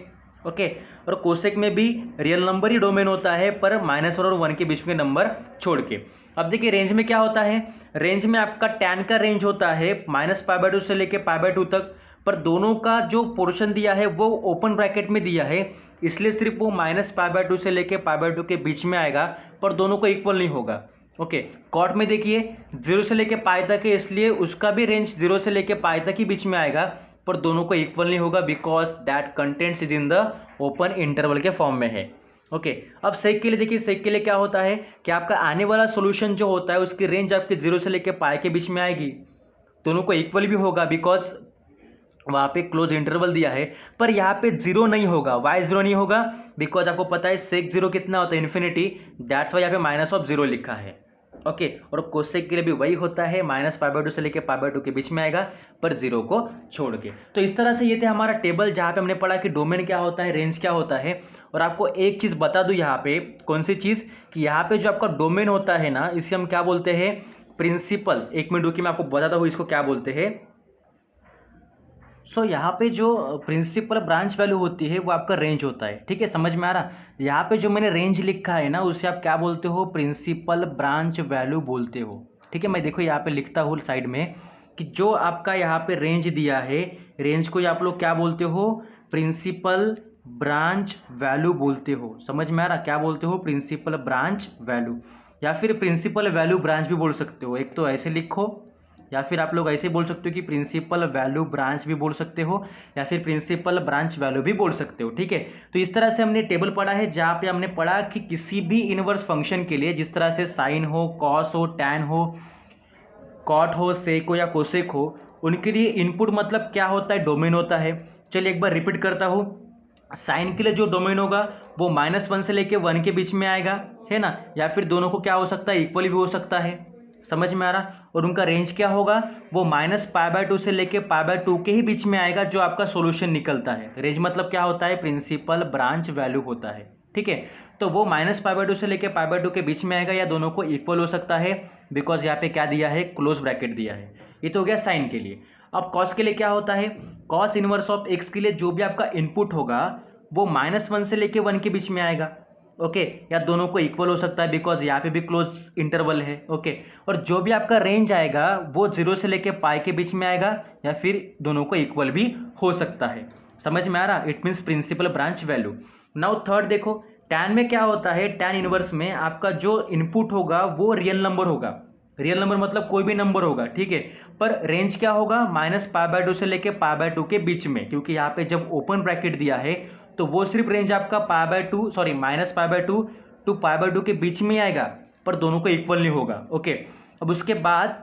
ओके, और कोसेक में भी रियल नंबर ही डोमेन होता है, पर -1 और 1 के बीच में नंबर छोड़ के। अब देखिए रेंज में क्या होता है, रेंज में आपका टैन का रेंज होता है -π/2 से लेके π/2 तक, पर दोनों का जो पोर्शन दिया है वो ओपन ब्रैकेट में दिया है, इसलिए सिर्फ वो -π/2 से लेके π/2 के बीच में आएगा, पर दोनों को इक्वल नहीं होगा। ओके, कॉट में देखिए 0 से लेके पाई तक है, इसलिए उसका भी रेंज 0 से लेके पाई तक ही बीच में आएगा, पर दोनों को इक्वल नहीं होगा because that contents is in the open interval के फॉर्म में है। ओके। अब सेक के लिए देखिए, सेक के लिए क्या होता है कि आपका आने वाला सोल्यूशन जो होता है उसकी रेंज आपके 0 से लेके पाई के बीच में आएगी, दोनों को इक्वल भी होगा बिकॉज वहाँ पे क्लोज इंटरवल दिया है। पर यहाँ पे जीरो नहीं होगा। वाई जीरो नहीं होगा? बिकॉज आपको पता है सेक जीरो कितना होता है, इन्फिनिटी, दैट्स वाई यहाँ पे माइनस ऑफ जीरो लिखा है। ओके। और कोसेक के लिए भी वही होता है, माइनस पाई बाई टू से लेके पाई बाई टू के बीच में आएगा, पर जीरो को छोड़ के। तो इस तरह से ये थे हमारा टेबल, जहाँ पे हमने पढ़ा कि डोमेन क्या होता है, रेंज क्या होता है। और आपको एक चीज़ बता दूँ यहाँ पे, कौन सी चीज़, कि यहाँ पे जो आपका डोमेन होता है ना, इसे हम क्या बोलते हैं, प्रिंसिपल। एक मिनट रुकिए, मैं आपको बताता हूँ इसको क्या बोलते हैं। सो यहाँ पे जो प्रिंसिपल ब्रांच वैल्यू होती है वो आपका रेंज होता है, ठीक है, समझ में आ रहा। यहाँ पे जो मैंने रेंज लिखा है ना, उसे आप क्या बोलते हो, प्रिंसिपल ब्रांच वैल्यू बोलते हो, ठीक है। मैं देखो यहाँ पे लिखता हूँ साइड में कि जो आपका यहाँ पे रेंज दिया है, रेंज को आप लोग क्या बोलते हो, प्रिंसिपल ब्रांच वैल्यू बोलते हो। समझ में आ रहा, क्या बोलते हो, प्रिंसिपल ब्रांच वैल्यू, या फिर प्रिंसिपल वैल्यू ब्रांच भी बोल सकते हो। एक तो ऐसे लिखो, या फिर आप लोग ऐसे बोल सकते हो कि प्रिंसिपल वैल्यू ब्रांच भी बोल सकते हो, या फिर प्रिंसिपल ब्रांच वैल्यू भी बोल सकते हो, ठीक है। तो इस तरह से हमने टेबल पढ़ा है, जहाँ पे हमने पढ़ा कि किसी भी इनवर्स फंक्शन के लिए, जिस तरह से साइन हो, कॉस हो, टैन हो, कॉट हो, सेक हो या कोसेक हो, उनके लिए इनपुट मतलब क्या होता है, डोमेन होता है। चलिए एक बार रिपीट करता हूँ। साइन के लिए जो डोमेन होगा वो -1 से लेके 1 के बीच में आएगा, है ना, या फिर दोनों को क्या हो सकता है, इक्वल भी हो सकता है। समझ में आ रहा। और उनका रेंज क्या होगा, वो -π/2 से लेके π/2 के ही बीच में आएगा, जो आपका सॉल्यूशन निकलता है। रेंज मतलब क्या होता है, प्रिंसिपल ब्रांच वैल्यू होता है, ठीक है। तो वो -π/2 से लेके π/2 के बीच में आएगा, या दोनों को इक्वल हो सकता है, बिकॉज यहाँ पे क्या दिया है, क्लोज ब्रैकेट दिया है। ये तो हो गया साइन के लिए। अब कॉस के लिए क्या होता है, कॉस इनवर्स ऑफ एक्स के लिए जो भी आपका इनपुट होगा वो -1 से लेके 1 के बीच में आएगा, ओके, या दोनों को इक्वल हो सकता है, बिकॉज यहाँ पे भी क्लोज इंटरवल है, ओके। और जो भी आपका रेंज आएगा वो 0 से लेके पाई के बीच में आएगा, या फिर दोनों को इक्वल भी हो सकता है। समझ में आ रहा, it means principal branch value. Now third देखो, टैन में क्या होता है, टैन इनवर्स में आपका जो इनपुट होगा वो रियल नंबर होगा। रियल नंबर मतलब कोई भी नंबर होगा, ठीक है। पर रेंज क्या होगा, -π/2 से लेके π/2 के बीच में, क्योंकि यहाँ पे जब ओपन ब्रैकेट दिया है तो वो सिर्फ रेंज आपका π/2 सॉरी -π/2 टू π/2 के बीच में आएगा, पर दोनों को इक्वल नहीं होगा, ओके। अब उसके बाद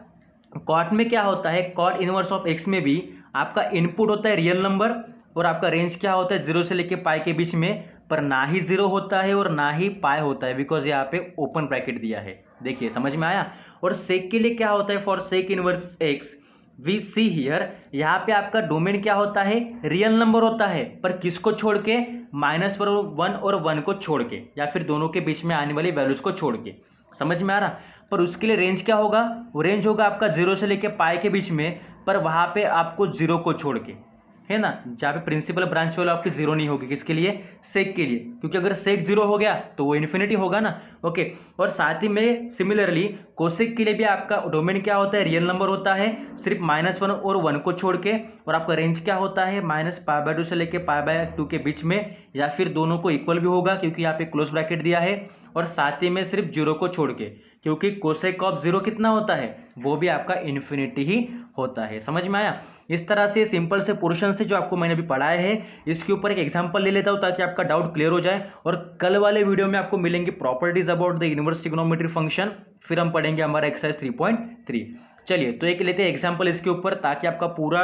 कॉट में क्या होता है, कॉट इनवर्स ऑफ एक्स में भी आपका इनपुट होता है रियल नंबर, और आपका रेंज क्या होता है, 0 से लेके पाई के बीच में, पर ना ही 0 होता है और ना ही पाई होता है, बिकॉज यहाँ पे ओपन ब्रैकेट दिया है। देखिए समझ में आया। और सेक के लिए क्या होता है, for sec inverse x we see here, यहाँ पे आपका डोमेन क्या होता है, रियल नंबर होता है, पर किसको छोड़ के, -1 और 1 को छोड़ के, या फिर दोनों के बीच में आने वाली वैल्यूज को छोड़ के। समझ में आ रहा। पर उसके लिए रेंज क्या होगा, वो रेंज होगा आपका 0 से लेके पाई के बीच में, पर वहाँ पे आपको 0 को छोड़ के, है ना, जहाँ पे प्रिंसिपल ब्रांच वैल्यू आपकी 0 नहीं होगी। किसके लिए, सेक के लिए, क्योंकि अगर सेक 0 हो गया तो वो इन्फिनिटी होगा ना, ओके। और साथ ही में सिमिलरली कोसेक के लिए भी आपका डोमेन क्या होता है, रियल नंबर होता है, सिर्फ -1 और 1 को छोड़ के, और आपका रेंज क्या होता है, -π/2 से लेके π/2 के बीच में, या फिर दोनों को इक्वल भी होगा, क्योंकि यहाँ पे क्लोज ब्रैकेट दिया है, और साथ ही में सिर्फ 0 को छोड़ के, क्योंकि कोसेक ऑफ 0 कितना होता है, वो भी आपका इन्फिनिटी ही होता है। समझ में आया। इस तरह से सिंपल से पोर्शन से जो आपको मैंने अभी पढ़ाए हैं, इसके ऊपर एक एग्जांपल ले लेता हूँ ताकि आपका डाउट क्लियर हो जाए। और कल वाले वीडियो में आपको मिलेंगे properties about the inverse trigonometry function, फिर हम पढ़ेंगे हमारा एक्सरसाइज 3.3। चलिए तो एक लेते हैं एग्जाम्पल इसके ऊपर, ताकि आपका पूरा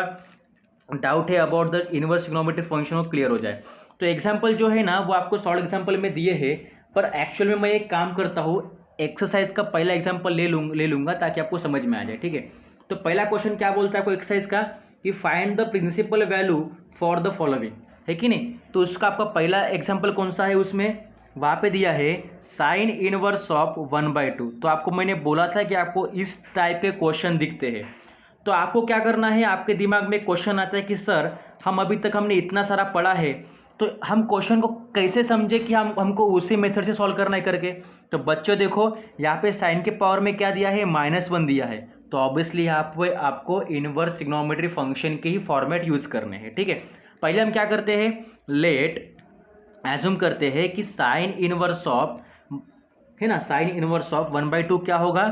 डाउट है about the inverse trigonometry function वो क्लियर हो जाए। तो एग्जाम्पल जो है ना वो आपको शॉर्ट एग्जाम्पल में दिए हैं, पर एक्चुअल में मैं एक काम करता हूँ, एक्सरसाइज का पहला एग्जाम्पल ले लूँगा ताकि आपको समझ में आ जाए, ठीक है। तो पहला क्वेश्चन क्या बोलता है कोई एक्सरसाइज का, कि find the principal value for the following, है कि नहीं। तो उसका आपका पहला एग्जाम्पल कौन सा है, उसमें वहाँ पे दिया है साइन इनवर्स ऑफ 1/2। तो आपको मैंने बोला था कि आपको इस टाइप के क्वेश्चन दिखते हैं, तो आपको क्या करना है, आपके दिमाग में क्वेश्चन आता है कि सर हम अभी तक हमने इतना सारा पढ़ा है, तो हम क्वेश्चन को कैसे समझे कि हमको उसी मेथड से सॉल्व करना है करके। तो बच्चों देखो यहाँ पे साइन के पावर में क्या दिया है, -1 दिया है, तो ऑब्वियसली यहाँ पे आपको इनवर्स ट्रिग्नोमेट्री फंक्शन के ही फॉर्मेट यूज करने हैं, ठीक है। पहले हम क्या करते हैं, लेट एज्यूम करते हैं कि साइन इनवर्स ऑफ, है ना, साइन इनवर्स ऑफ 1/2 क्या होगा,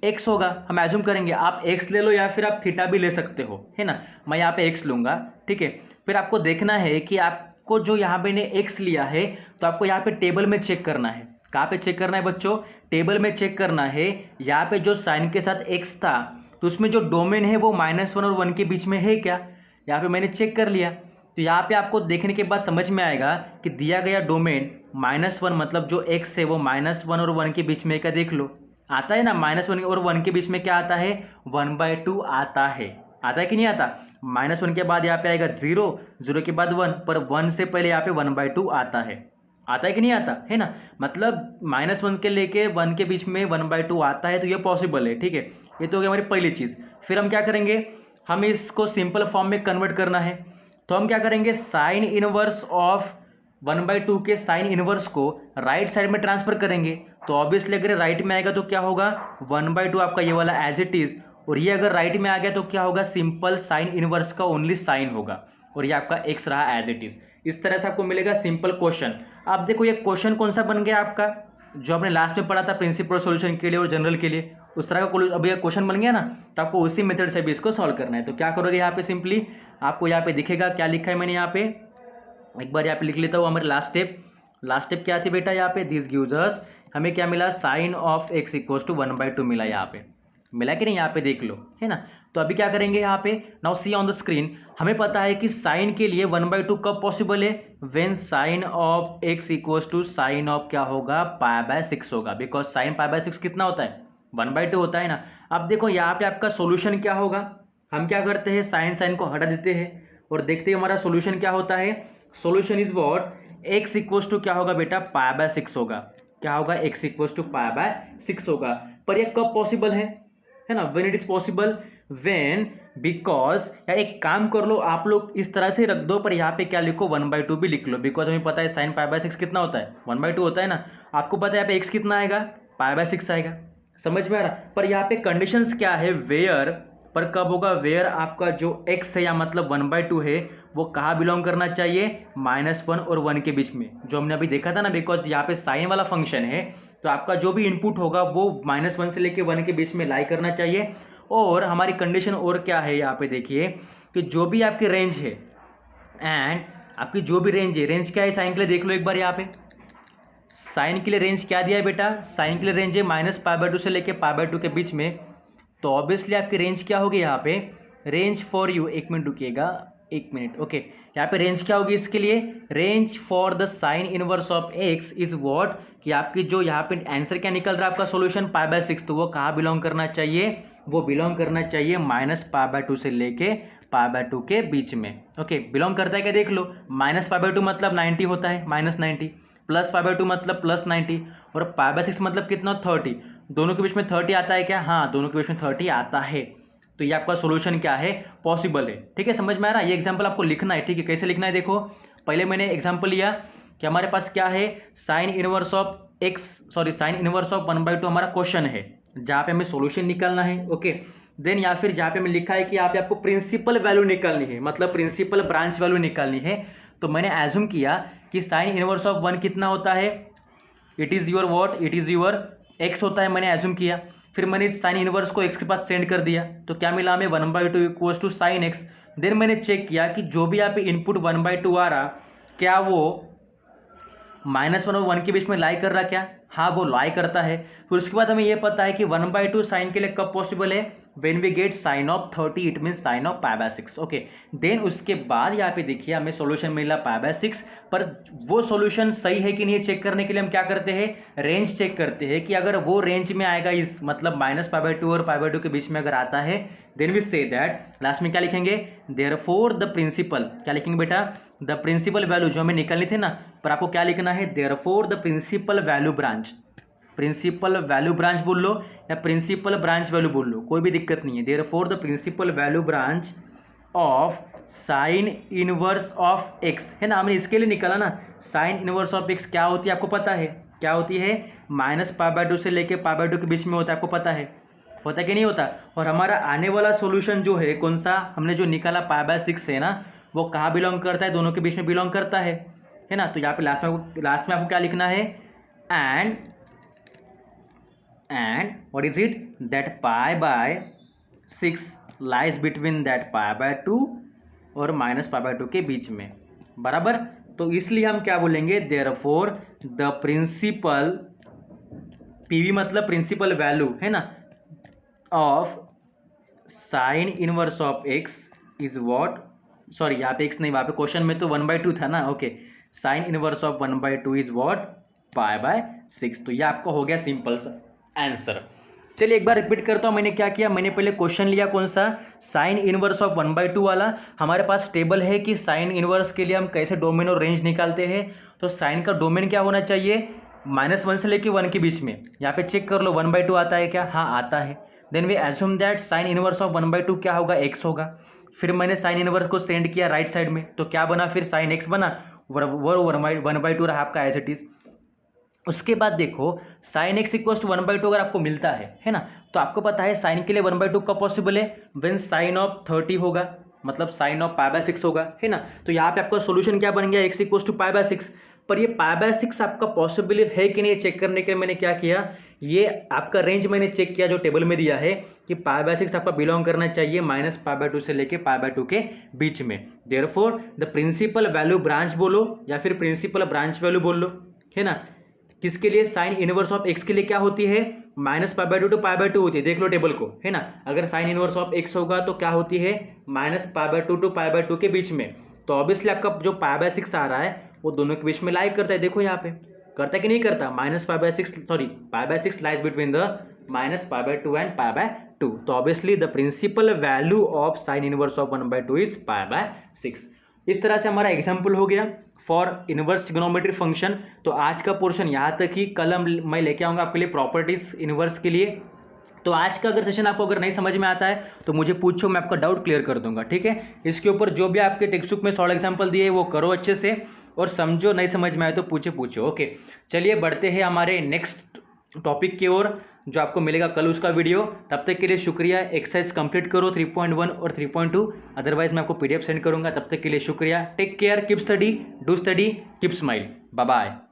x होगा। हम एज्यूम करेंगे, आप x ले लो या फिर आप थीटा भी ले सकते हो, है ना। मैं यहाँ पे x लूँगा, ठीक है। फिर आपको देखना है कि आप आपको जो यहाँ पे ने एक्स लिया है तो आपको यहाँ पे टेबल में चेक करना है। कहाँ पे चेक करना है बच्चों? टेबल में चेक करना है। यहाँ पे जो साइन के साथ एक्स था तो उसमें जो डोमेन है वो -1 और 1 के बीच में है क्या? यहाँ पे मैंने चेक कर लिया। तो यहाँ पे आपको देखने के बाद समझ में आएगा कि दिया गया डोमेन -1 मतलब जो एक्स है वो -1 और 1 के बीच में क्या, देख लो आता है ना, -1 और 1 के बीच में क्या आता है? 1/2 आता है कि नहीं आता? -1 के बाद यहाँ पे आएगा 0, 0 के बाद 1, पर 1 से पहले यहाँ पे 1/2 आता है कि नहीं आता है ना? मतलब -1 के लेके 1 के बीच में 1/2 आता है, तो ये पॉसिबल है। ठीक है, ये तो हो गया हमारी पहली चीज़। फिर हम क्या करेंगे, हम इसको सिंपल फॉर्म में कन्वर्ट करना है। तो हम क्या करेंगे, साइन इनवर्स ऑफ 1/2 के साइन इनवर्स को राइट साइड में ट्रांसफर करेंगे। तो ऑब्वियसली अगर राइट में आएगा तो क्या होगा, 1/2 आपका ये वाला एज इट इज, और ये अगर राइट में आ गया तो क्या होगा, सिंपल साइन इनवर्स का ओनली साइन होगा, और ये आपका एक्स रहा एज इट इज। इस तरह से आपको मिलेगा सिंपल क्वेश्चन। अब देखो ये क्वेश्चन कौन सा बन गया आपका, जो आपने लास्ट में पढ़ा था प्रिंसिपल सॉल्यूशन के लिए और जनरल के लिए, उस तरह का अब ये क्वेश्चन बन गया ना, तो आपको उसी मेथड से भी इसको सॉल्व करना है। तो क्या करोगे, यहाँ पे सिंपली आपको यहाँ पे दिखेगा क्या लिखा है मैंने यहाँ पे, एक बार यहाँ पे लिख लेता हूँ। हमारे लास्ट स्टेप क्या थी बेटा, यहाँ पे दिस गिव्स अस, हमें क्या मिला, sine of x equals to 1/2 मिला, यहाँ पे मिला कि नहीं, यहाँ पे देख लो, है ना। तो अभी क्या करेंगे यहाँ पे, now see on the screen, हमें पता है कि साइन के लिए 1/2 कब पॉसिबल है, when sine of x equals to sine of क्या होगा, π/6 होगा, बिकॉज साइन π/6 कितना होता है, 1/2 होता है ना। अब देखो यहाँ पे आपका सोल्यूशन क्या होगा, हम क्या करते हैं, साइन को हटा देते हैं और देखते हैं हमारा सोल्यूशन क्या होता है। Solution is what, x equals to क्या होगा बेटा, π/6 होगा। क्या होगा, एक्स इक्वल्स टू π/6 होगा। पर ये कब पॉसिबल है ना, when it is possible, when, because, या एक काम कर लो आप लोग इस तरह से रख दो, पर यहाँ पे क्या लिखो, 1/2 भी लिख लो, बिकॉज हमें पता है साइन π/6 कितना होता है, 1/2 होता है ना। आपको पता है यहाँ पे एक्स कितना आएगा, π/6 आएगा, समझ में आ रहा। पर यहाँ पे कंडीशंस क्या है, वेयर, पर कब होगा, वेयर आपका जो x है या मतलब 1/2 है वो कहाँ बिलोंग करना चाहिए, -1 और 1 के बीच में, जो हमने अभी देखा था ना। बिकॉज यहाँ पे साइन वाला फंक्शन है तो आपका जो भी इनपुट होगा वो -1 से लेके 1 के बीच में लाई करना चाहिए। और हमारी कंडीशन और क्या है, यहाँ पे देखिए कि जो भी आपकी रेंज है, एंड आपकी जो भी रेंज है, रेंज क्या है साइन के लिए, देख लो एक बार यहाँ पे, साइन के लिए रेंज क्या दिया है बेटा, साइन के लिए रेंज है -π/2 से लेके π/2 के बीच में। तो ऑब्वियसली आपकी रेंज क्या होगी यहाँ पे, रेंज फॉर यू, एक मिनट रुकिएगा, एक मिनट, ओके। यहाँ पे रेंज क्या होगी इसके लिए, range for the sign inverse of x is what, कि आपकी जो यहाँ पे आंसर क्या निकल रहा है आपका सोल्यूशन π/6, तो वो कहाँ बिलोंग करना चाहिए, वो बिलोंग करना चाहिए -π/2 से लेके π/2 के बीच में। ओके, बिलोंग करता है क्या, देख लो, -π/2 मतलब 90 होता है, -90, +π/2 मतलब +90, और π/6 मतलब कितना, 30, दोनों के बीच में 30 आता है क्या, हाँ दोनों के बीच में 30 आता है। तो ये आपका सॉल्यूशन क्या है, पॉसिबल है। ठीक है, समझ में आ रहा है। ये एग्जांपल आपको लिखना है, ठीक है, कैसे लिखना है देखो, पहले मैंने एग्जांपल लिया कि हमारे पास क्या है, sine inverse of x, sorry sine inverse of 1/2 हमारा क्वेश्चन है, जहाँ पे हमें सॉल्यूशन निकालना है। ओके, देन या फिर जहाँ पे हमें लिखा है कि यहाँ पे आपको प्रिंसिपल वैल्यू निकालनी है, मतलब प्रिंसिपल ब्रांच वैल्यू निकालनी है। तो मैंने एज्यूम किया कि साइन इनवर्स ऑफ 1 कितना होता है, it is your what, it is your x होता है, मैंने एज्यूम किया। फिर मैंने इस साइन इनवर्स को एक्स के पास सेंड कर दिया, तो क्या मिला हमें, 1/2 equals to sine x. Then मैंने चेक किया कि जो भी यहाँ पे इनपुट 1/2 आ रहा, क्या वो -1 और 1 के बीच में लाई कर रहा क्या, हाँ वो लाई करता है। फिर उसके बाद हमें ये पता है कि 1/2 साइन के लिए कब पॉसिबल है, when we get sine of 30, it mean sine of π/6। Okay, then उसके बाद यहाँ पे देखिए हमें सॉल्यूशन मिला π/6, पर वो सॉल्यूशन सही है कि नहीं चेक करने के लिए हम क्या करते हैं, रेंज चेक करते हैं कि अगर वो रेंज में आएगा, इस मतलब -π/2 और π/2 के बीच में अगर आता है, then we say that, last में क्या लिखेंगे, देयरफॉर द प्रिंसिपल, क्या लिखेंगे बेटा, द प्रिंसिपल वैल्यू जो हमें निकालनी थी ना, पर आपको क्या लिखना है, therefore the principal value branch, principal value branch बोल लो या प्रिंसिपल ब्रांच वैल्यू बोल लो, कोई भी दिक्कत नहीं है। Therefore the principal value branch of sine inverse of x, है ना, हमने इसके लिए निकाला ना, साइन इनवर्स ऑफ एक्स क्या होती है आपको पता है, क्या होती है, -π/2 से लेके π/2 के बीच में होता है, आपको पता है, होता कि नहीं होता। और हमारा आने वाला सॉल्यूशन जो है कौन सा, हमने जो निकाला π/6 है ना, वो कहाँ बिलोंग करता है, दोनों के बीच में बिलोंग करता है ना। तो यहाँ पे लास्ट में आपको क्या लिखना है, and what is it, that π/6 lies between that π/2 और -π/2 के बीच में, बराबर। तो इसलिए हम क्या बोलेंगे, देयरफॉर द प्रिंसिपल, पीवी मतलब प्रिंसिपल वैल्यू है ना, of sine inverse of x is what, sorry यहाँ पे एक्स नहीं, वहाँ पे क्वेश्चन में तो 1/2 था ना, okay, sine inverse of 1/2 is what, π/6। तो ये आपका हो गया सिंपल सा आंसर। चलिए एक बार रिपीट करता हूँ, मैंने क्या किया, मैंने पहले क्वेश्चन लिया कौन सा, साइन इनवर्स ऑफ 1/2 वाला। हमारे पास टेबल है कि साइन इनवर्स के लिए हम कैसे डोमेन और रेंज निकालते हैं। तो साइन का डोमेन क्या होना चाहिए, -1 से लेके 1 के बीच में। यहाँ पे चेक कर लो 1/2 आता है क्या, हाँ आता है। Then we assume that sine inverse of 1/2 क्या होगा, एक्स होगा। फिर मैंने साइन इनवर्स को सेंड किया राइट साइड में, तो क्या बना फिर, साइन एक्स बना, वो 1/2 रहा आपका एज इट इज। उसके बाद देखो साइन एक्स इक्वल टू 1/2 अगर आपको मिलता है ना, तो आपको पता है साइन के लिए 1/2 कब पॉसिबल है, व्हेन साइन ऑफ 30 होगा, मतलब साइन ऑफ π/6 होगा, है ना। तो यहाँ पे आपका सोल्यूशन क्या बन गया, x इक्वल टू π/6। पर ये π/6 आपका पॉसिबल है कि नहीं चेक करने के लिए मैंने क्या किया, ये आपका रेंज मैंने चेक किया जो टेबल में दिया है कि π/6 आपका बिलोंग करना चाहिए -π/2 से लेके π/2 के बीच में। Therefore the principal value branch बोलो या फिर प्रिंसिपल ब्रांच वैल्यू बोल लो, है ना। किसके लिए, साइन इनवर्स ऑफ एक्स के लिए क्या होती है, -π/2 टू π/2 होती है, देख लो टेबल को, है ना। अगर साइन इनवर्स ऑफ एक्स होगा तो क्या होती है, -π/2 टू π/2 के बीच में। तो ऑब्वियसली आपका जो π/6 आ रहा है वो दोनों के बीच में लाई करता है, देखो यहाँ पे करता है कि नहीं करता, π/6 लाइज बिटवीन द -π/2 एंड π/2। तो obviously the principal value of sine inverse of 1/2 is π/6। इस तरह से हमारा एग्जाम्पल हो गया फॉर इनवर्स ट्रिग्नोमेट्री फंक्शन। तो आज का पोर्शन यहाँ तक ही, कल मैं लेके आऊँगा आपके लिए प्रॉपर्टीज इनवर्स के लिए। तो आज का अगर सेशन आपको अगर नहीं समझ में आता है तो मुझे पूछो, मैं आपका डाउट क्लियर कर दूंगा, ठीक है। इसके ऊपर जो भी आपके टेक्स्ट बुक में सॉल्व एग्जाम्पल दिए वो करो अच्छे से, और समझो, नहीं समझ में आए तो पूछो, ओके। चलिए बढ़ते हैं हमारे नेक्स्ट टॉपिक की ओर, जो आपको मिलेगा कल उसका वीडियो। तब तक के लिए शुक्रिया। एक्सरसाइज कंप्लीट करो 3.1 और 3.2, अदरवाइज मैं आपको PDF सेंड करूंगा। तब तक के लिए शुक्रिया। Take care, keep study, do study, keep smile, bye bye.